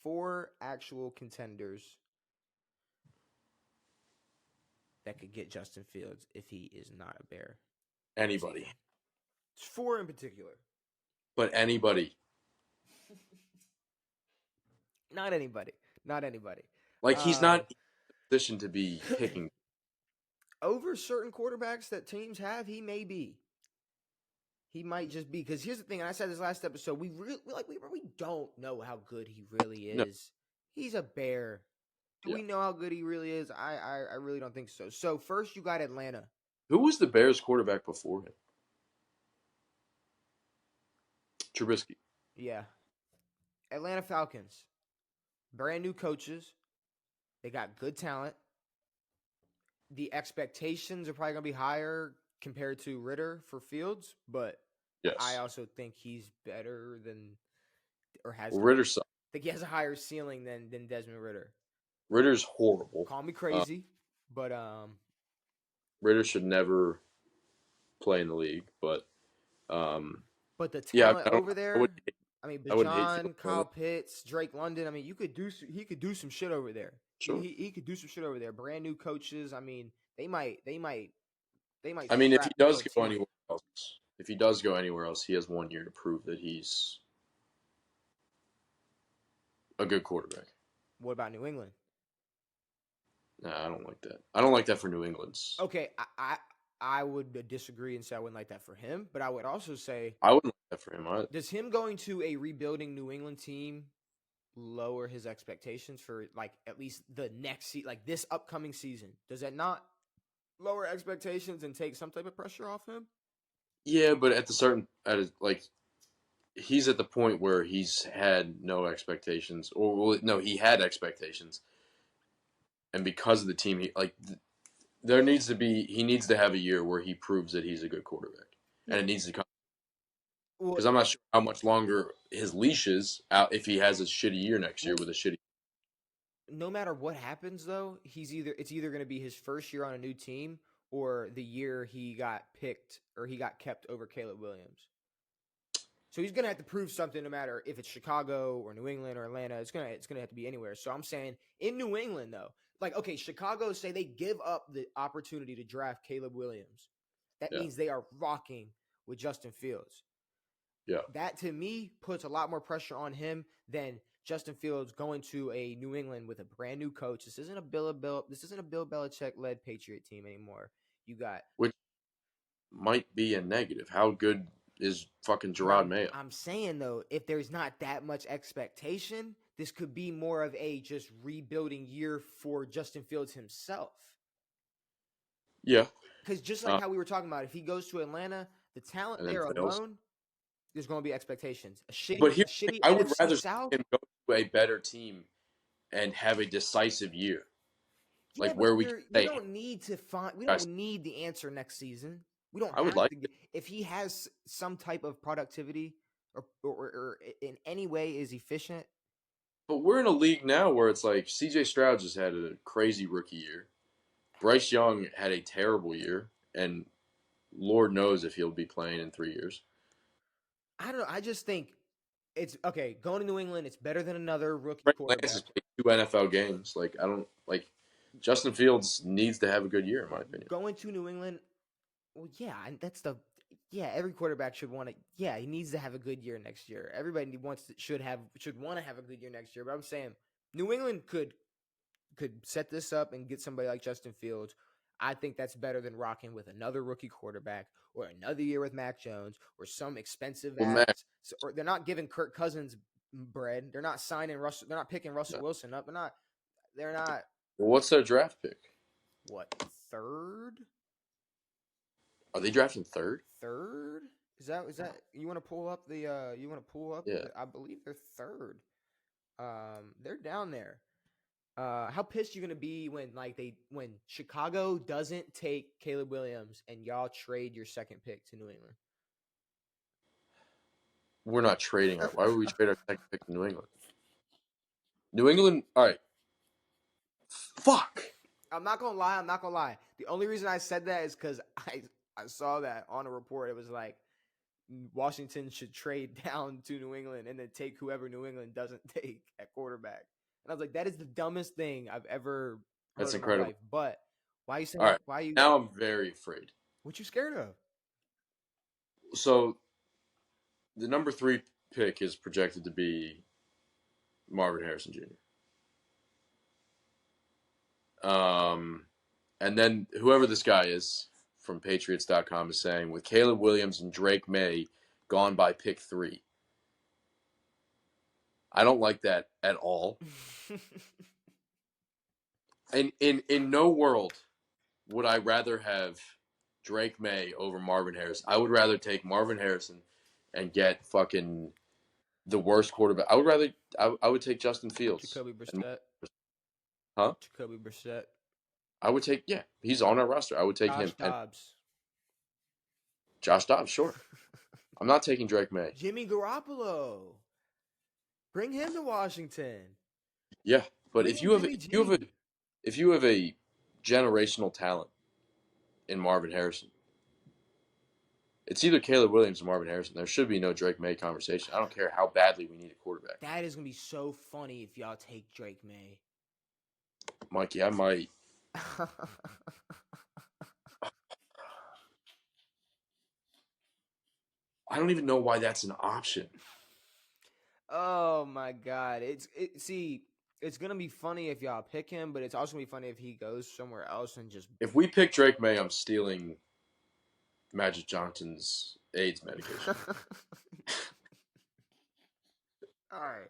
4 actual contenders that could get Justin Fields if he is not a Bear. Anybody. It's 4 in particular. But anybody. Not anybody. Not anybody. Like, he's not in a position to be picking. Over certain quarterbacks that teams have, he may be. He might just be. Because here's the thing, and I said this last episode, we really don't know how good he really is. No. He's a Bear. Do we know how good he really is? I really don't think so. So first you got Atlanta. Who was the Bears quarterback before him? Trubisky. Yeah. Atlanta Falcons. Brand new coaches. They got good talent. The expectations are probably going to be higher compared to Ritter for Fields, but yes. I also think he's better than or has Ritter sucks. I think he has a higher ceiling than Desmond Ritter. Ritter's horrible. Call me crazy, but Ritter should never play in the league, but the talent over there. I Bijan, Kyle Pitts, Drake London. I mean, he could do some shit over there. Sure. He could do some shit over there. Brand new coaches. I mean, they might. I mean, if he does go anywhere else, he has 1 year to prove that he's a good quarterback. What about New England? Nah, I don't like that. I don't like that for New England's. Okay, I would disagree and say I wouldn't like that for him, but I would also say I wouldn't like that for him. Does him going to a rebuilding New England team lower his expectations for like at least the next like this upcoming season? Does that not lower expectations and take some type of pressure off him? Yeah, but he's at the point where he's had no expectations, he had expectations, and because of the team, he needs to have a year where he proves that he's a good quarterback, and it needs to come. Because I'm not sure how much longer his leash is out if he has a shitty year next year with a shitty. No matter what happens, though, it's either going to be his first year on a new team or the year he got picked or he got kept over Caleb Williams. So he's going to have to prove something no matter if it's Chicago or New England or Atlanta. It's going to have to be anywhere. So I'm saying in New England, though, like, okay, Chicago, say they give up the opportunity to draft Caleb Williams. That means they are rocking with Justin Fields. Yeah. That, to me, puts a lot more pressure on him than Justin Fields going to a New England with a brand new coach. This isn't a Bill Belichick-led Patriot team anymore. Which might be a negative. How good is fucking Gerard Mayo? I'm saying, though, if there's not that much expectation, this could be more of a just rebuilding year for Justin Fields himself. Yeah. Because just like how we were talking about, if he goes to Atlanta, the talent there alone, there's going to be expectations. I would rather South him go to a better team and have a decisive year. Yeah, we don't need the answer next season. We don't have to if he has some type of productivity or in any way is efficient. But we're in a league now where it's like CJ Stroud just had a crazy rookie year. Bryce Young had a terrible year, and Lord knows if he'll be playing in 3 years. I don't know. I just think it's okay. Going to New England, it's better than another rookie quarterback. Lance has played 2 NFL games. Justin Fields needs to have a good year, in my opinion. Going to New England, well, every quarterback should want to. Yeah, he needs to have a good year next year. Everybody should want to have a good year next year. But I'm saying New England could set this up and get somebody like Justin Fields. I think that's better than rocking with another rookie quarterback or another year with Mac Jones or some expensive ass. Or they're not giving Kirk Cousins bread. They're not signing Russell. They're not picking Russell Wilson up. They're not. Well, what's their draft pick? What, 3rd? Are they drafting 3rd? 3rd? Is that you want to pull up the Yeah. I believe they're 3rd. They're down there. How pissed you gonna be when Chicago doesn't take Caleb Williams and y'all trade your 2nd pick to New England? We're not trading. Why would we trade our 2nd pick to New England? New England, all right. Fuck. I'm not gonna lie. The only reason I said that is because I saw that on a report. It was like Washington should trade down to New England and then take whoever New England doesn't take at quarterback. And I was like, that is the dumbest thing I've ever heard That's in my incredible. life. But why are you All saying? right. Why are you? Now I'm very afraid. What you scared of? So the number 3 pick is projected to be Marvin Harrison Jr. And then whoever this guy is from Patriots.com is saying with Caleb Williams and Drake May gone by pick 3. I don't like that at all. In no world would I rather have Drake May over Marvin Harrison. I would rather take Marvin Harrison and get fucking the worst quarterback. I would take Justin Fields. Jacoby Brissett. Huh? Jacoby Brissett. I would take he's on our roster. I would take Josh him and Dobbs. Josh Dobbs, sure. I'm not taking Drake May. Jimmy Garoppolo. Bring him to Washington. Yeah, but Bring if in Jimmy G. if you have a generational talent in Marvin Harrison, it's either Caleb Williams or Marvin Harrison. There should be no Drake May conversation. I don't care how badly we need a quarterback. That is gonna be so funny if y'all take Drake May. Mikey, I might. I don't even know why that's an option. Oh my god. It's gonna be funny if y'all pick him, but it's also gonna be funny if he goes somewhere else and just If we pick Drake May, I'm stealing Magic Johnson's AIDS medication. Alright.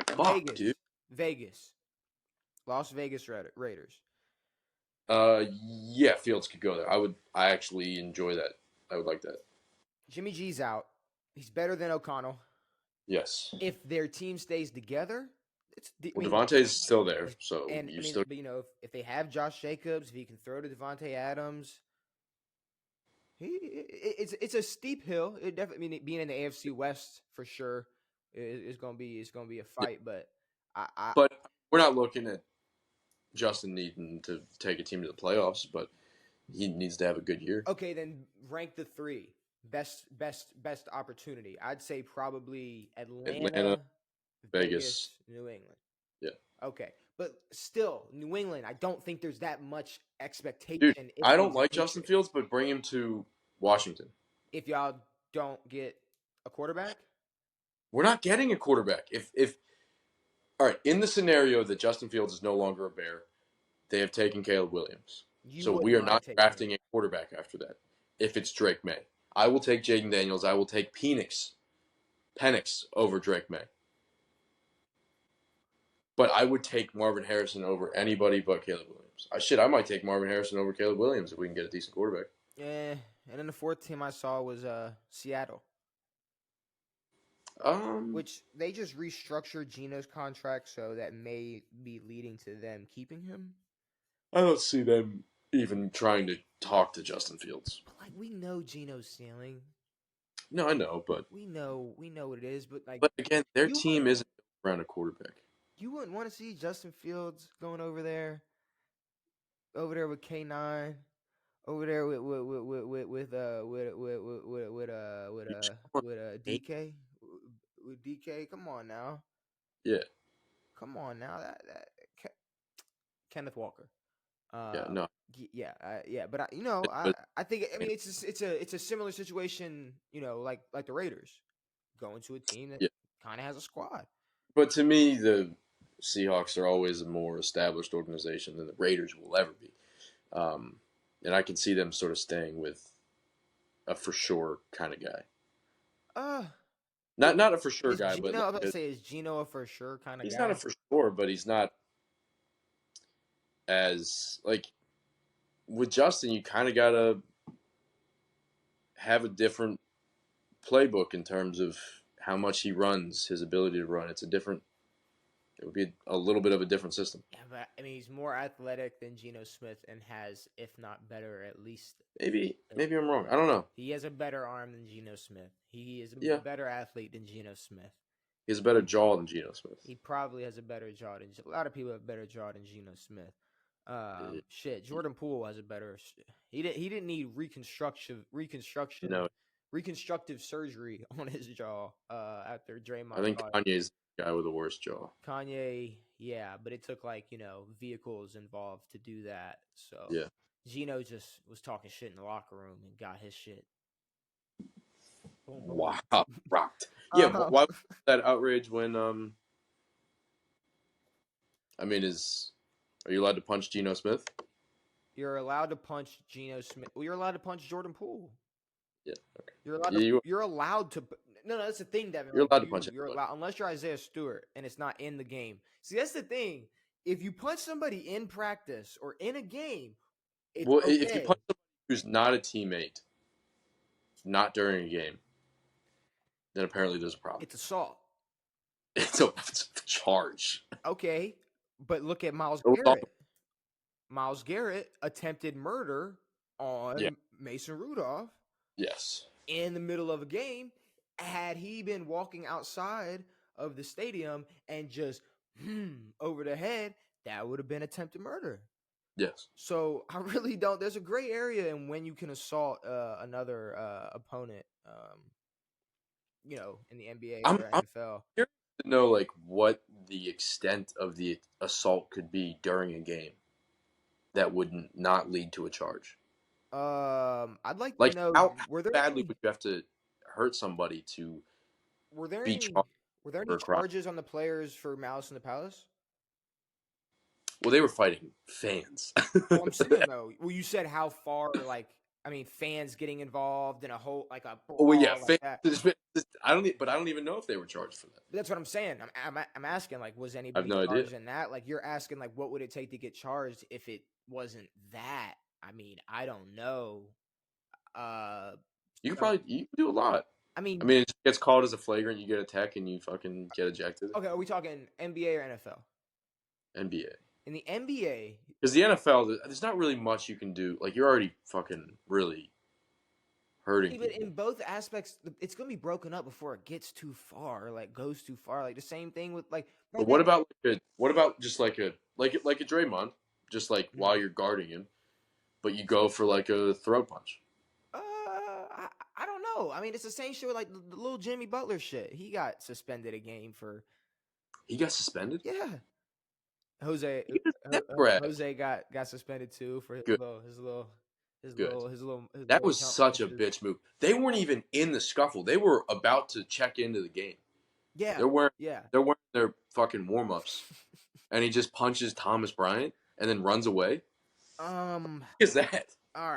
Fuck, dude. Vegas. Las Vegas Raiders. Yeah, Fields could go there. I actually enjoy that. I would like that. Jimmy G's out. He's better than O'Connell. Yes. If their team stays together, Devontae's still there, so still. But if they have Josh Jacobs, if he can throw to Devontae Adams, it's a steep hill. It definitely being in the AFC West for sure is gonna be a fight. Yeah. But but we're not looking at Justin needing to take a team to the playoffs, but he needs to have a good year. Okay, then rank the 3 best opportunity. I'd say probably Atlanta, Vegas, New England. Yeah. Okay, but still, New England. I don't think there's that much expectation. Dude, I don't like Justin Fields, but bring him to Washington. If y'all don't get a quarterback, we're not getting a quarterback. If all right, in the scenario that Justin Fields is no longer a Bear, they have taken Caleb Williams. So we are not drafting a quarterback after that. If it's Drake May, I will take Jaden Daniels. I will take Penix over Drake May. But I would take Marvin Harrison over anybody but Caleb Williams. I might take Marvin Harrison over Caleb Williams if we can get a decent quarterback. Yeah, and then the 4th team I saw was Seattle. Which they just restructured Geno's contract, so that may be leading to them keeping him. I don't see them even trying to talk to Justin Fields. But we know Geno's ceiling. No, I know, but we know what it is. But again, their team isn't around a quarterback. You wouldn't want to see Justin Fields going over there with K9, over there with DK. With DK, come on now. Yeah. Come on now. That Kenneth Walker. No. Yeah, but I think it's a similar situation, like the Raiders going to a team that kind of has a squad. But to me, the Seahawks are always a more established organization than the Raiders will ever be, and I can see them sort of staying with a for sure kind of guy. Not a for sure guy, but I was about to say, is Geno a for sure kind of guy? He's not a for sure, but he's not as with Justin. You kind of gotta have a different playbook in terms of how much he runs, his ability to run. It would be a little bit of a different system. Yeah, but he's more athletic than Geno Smith and has, if not better, at least. Maybe I'm wrong. I don't know. He has a better arm than Geno Smith. He is a better athlete than Geno Smith. He has a better jaw than Geno Smith. He probably has a better jaw than a lot of people have better jaw than Geno Smith. Jordan Poole has a better. He didn't need reconstruction. No, reconstructive surgery on his jaw after I Draymond think caught it. Kanye's the guy with the worst jaw. Kanye, yeah, but it took like vehicles involved to do that. So Yeah. Gino just was talking shit in the locker room and got his shit. Boom, Wow, boom. rocked. Yeah, um, why was that outrage when I mean, are you allowed to punch Geno Smith? you're allowed to punch Geno Smith. Well, you're allowed to punch Jordan Poole. Yeah, okay. You're allowed to. Yeah, You're allowed to. No, that's the thing, Devin. you're Like allowed to punch you're anybody. allowed unless you're Isaiah Stewart and it's not in the game. See, that's the thing. If you punch somebody in practice or in a game, it's Well, if you okay. punch somebody who's not a teammate, not during a game, then apparently there's a problem. It's assault. It's a charge. Okay, but look at Miles It was all- Garrett. Miles Garrett attempted murder Yeah. on Mason Rudolph Yes. in the middle of a game. Had he been walking outside of the stadium and just over the head, that would have been attempted murder. Yes. So I really don't. There's a gray area in when you can assault another opponent, in the NBA or I'm NFL. curious to know like what the extent of the assault could be during a game that would not lead to a charge. I'd like to Like know how were there badly any would you have to hurt somebody to were there be any charged were there for any a crime? charges on the players for Malice in the Palace? Well, they were fighting fans. Well, I'm saying though. Well, you said how far, like, I mean, fans getting involved in a whole like a Oh well, yeah, brawl like fans. that. But I don't even know if they were charged for that. But that's what I'm saying. I'm asking, like, was I have anybody no idea. charged in that? Like, you're asking, like, what would it take to get charged if it wasn't that? I mean, I don't know. Uh, You so, can do a lot. I mean, I mean, it just gets called as a flagrant. You get a tech and you fucking get ejected. okay, are we talking NBA or NFL? NBA. In the NBA, Because the NFL, there's not really much you can do. Like you're already fucking really hurting but people. in both aspects, it's gonna be broken up before it gets too far, like goes too far. Like the same thing with like. But what about just like a Draymond, just like while Mhm. you're guarding him, but you go for like a throat punch. I don't know. I mean, it's the same shit with like the little Jimmy Butler shit. He got suspended a game for He got suspended. yeah. Jose He got a neck grab. Jose got suspended too for Good, good. his That little was jump such a punches. bitch move. They weren't even in the scuffle. They were about to check into the game. Yeah, They're wearing yeah. they're wearing their fucking warm ups, and he just punches Thomas Bryant and then runs away. Um. What is that? All right.